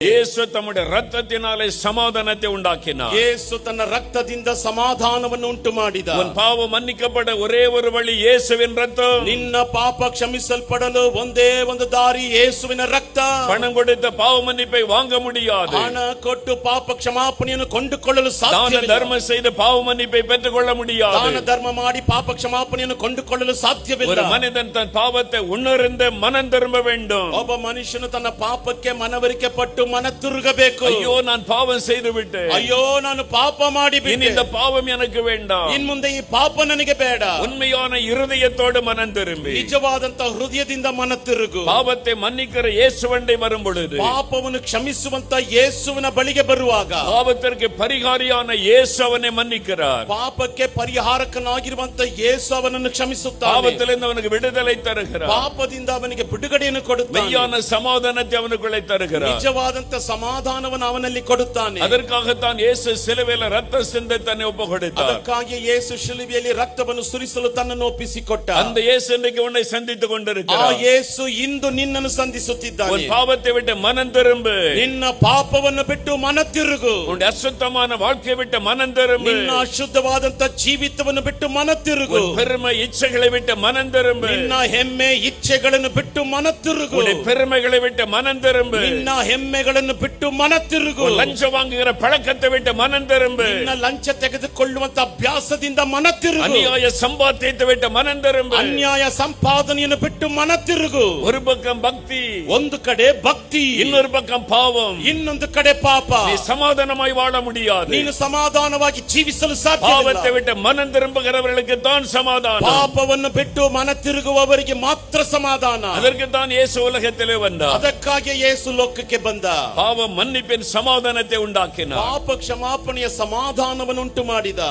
ಯೇಸು ತಮ್ಮ ರಕ್ತத்தினாலே சமாதானத்தை உண்டாக்கினார். ಯೇಸು ತನ್ನ ರಕ್ತದಿಂದ ಸಮಾಧಾನವನ್ನು ಉಂಟು ಮಾಡಿದ. உன் பாவம் மன்னிக்கப்பட ஒரே ஒரு வழி ಯೇಸುವಿನ ரத்தம். ನಿನ್ನ ಪಾಪ ಕ್ಷಮಿಸಲ್ಪಡಲು ಒಂದೇ ಒಂದು ದಾರಿ ಯೇಸುವಿನ ರಕ್ತ. பணம் கொடுத்த பாவ மன்னிப்பை வாங்க முடியாது. ಹಣ ಕೊಟ್ಟು ಪಾಪ ಕ್ಷಮಾಪಣೆಯನ್ನು ಕೊಂಡುಕೊಳ್ಳಲು ಸಾಧ್ಯವಿಲ್ಲ. தான தர்மம் செய்து பாவ மன்னிப்பை பெற்றுக்கொள்ள முடியாது. ದಾನ ಧರ್ಮ ಮಾಡಿ ಪಾಪ ಕ್ಷಮಾಪಣೆಯನ್ನು ಕೊಂಡುಕೊಳ್ಳಲು ಸಾಧ್ಯವಿಲ್ಲ. ஒரு மனிதன் தன் பாவத்தை உணர்ந்து மனம் திரும்ப வேண்டும். ಒಬ್ಬ ಮನುಷ್ಯನು ತನ್ನ ಪಾಪಕ್ಕೆ ಮನವರಿಕೆ ಪಟ್ಟು ಮನ ತಿರುಗಬೇಕು. ஐயோ நான் பாவம் செய்து விட்டேன், ಅಯ್ಯೋ ನಾನು ಪಾಪ ಮಾಡಿಬಿಟ್ಟೆ, இந்த பாவம் எனக்கு வேண்டாம். ಇನ್ ಮುಂದೆ ಈ ಪಾಪ ನನಗೆ ಬೇಡ. உண்மையான இருதயத்தோடு மனம் திரும்பி ನಿಜವಾದಂತ ಹೃದಯದಿಂದ ಮನ ತಿರುಗು. பாவத்தை மன்னிக்கிற இயேசுவண்டை வரும் பொழுது, ಪಾಪವನ್ನು ಕ್ಷಮಿಸುವಂತ ಯೇಸುವಿನ ಬಳಿಗೆ ಬರುವಾಗ, பாவத்திற்கு பரிகாரியான இயேசு அவனை மன்னிக்கிறார். ಪಾಪಕ್ಕೆ ಪರಿಹಾರಕನಾಗಿರುವಂತ ಯೇಸು ಅವನನ್ನು ಕ್ಷಮಿಸುತ್ತಾನೆ. பாவத்திலிருந்து அவனுக்கு விடுதலை தருகிறார். ಪಾಪದಿಂದ ಅವನಿಗೆ ಬಿಡುಗಡೆಯನ್ನು ಕೊಡುತ್ತಾನೆ. மெய்யான சமாதானத்தை அவனுக்குள்ளே தருகிறார். ನಿಜವಾದಂತ ಸಮಾಧಾನವನ್ನು ಅವನಲ್ಲಿ ಕೊಡುತ್ತಾನೆ. அதற்காகத்தான் இயேசு சிலுவையில் ரத்த சிந்தை தன்னை ஒப்பு கொடுத்தார். ಅದಕ್ಕಾಗಿ ಯೇಸು ಶಿಲುಬೆಯಲ್ಲಿ ರಕ್ತವನ್ನು ಸುರಿಸಲು ತನ್ನನ್ನು ಒಪ್ಪಿಸಿಕೊಟ್ಟ. அந்த இயேசு இன்றைக்கு உன்னை சந்தித்துக் ಆ கொண்டிருக்கிறார். ಯೇಸು ಇಂದು ನಿನ್ನನ್ನು ಸಂಧಿಸುತ್ತಿದ್ದಾನೆ. உன் பாவத்தை விட்டு மனம் திரும்பு. ನಿನ್ನ ಪಾಪವನ್ನು ಬಿಟ್ಟು ಮನ ತಿರುಗು. உன் அசுத்தமான வாழ்க்கை விட்டு மனம் திரும்பு. ನಿನ್ನ ಅಶುದ್ಧವಾದಂತ ಜೀವಿತವನ್ನು ಬಿಟ್ಟು ಮನ ತಿರುಗು. உன் பெருமை இச்சைகளை விட்டு மனம் திரும்பு. ನಿನ್ನ ಹೆಮ್ಮೆ ಇಚ್ಛೆಗಳನ್ನು ಬಿಟ್ಟು ಮನ ತಿರುಗು. உன் பெருமைகளை விட்டு மனம் திரும்பு. ನಿನ್ನ ಹೆಮ್ಮೆಗಳನ್ನು ಬಿಟ್ಟು ಮನ ತಿರುಗು. லஞ்சம் வாங்குகிற பழக்கத்தை விட்டு மனம் திரும்பு. ನಿನ್ನ ಲಂಚ ತೆಗೆದುಕೊಳ್ಳುವಂತ ಅಭ್ಯಾಸದಿಂದ ಮನ ತಿರುಗು. அநியாய சம்பாத்தியத்தை விட்டு மனம் திரும்பு. ಅನ್ಯಾಯ ಸಂಪಾದನೆಯನ್ನು ಬಿಟ್ಟು ಮನ ತಿರುಗು. ஒரு பக்கம் பக்தி, ಒಂದು ಕಡೆ ಭಕ್ತಿ, இன்னொரு பக்கம் பாவம். ಇನ್ನೊಂದು ಕಡೆ ಪಾಪ. நீ சமாதானமாய் வாழ முடியாது. ನೀನು ಸಮಾಧಾನವಾಗಿ ಜೀವಿಸಲು ಸಾಧ್ಯವಿಲ್ಲ. பாவத்தை விட்டு மனம் திரும்புகிறவர்களுக்கு தான் சமாதானம். ಪಾಪವನ್ನು ಬಿಟ್ಟು ಮನ ತಿರುಗುವವರಿಗೆ ಮಾತ್ರ ಸಮಾಧಾನ. அதற்கு தான் இயேசு உலகத்திலே வந்தார். ಅದಕ್ಕಾಗಿ ಯೇಸು ಲೋಕಕ್ಕೆ ಬಂದ. பாவ மன்னிப்பின் சமாதானத்தை உண்டாக்கினார். ಪಾಪ ಕ್ಷಮಾಪಣೆಯ ಸಮಾಧಾನವನ್ನು ಉಂಟು ಮಾಡಿದ.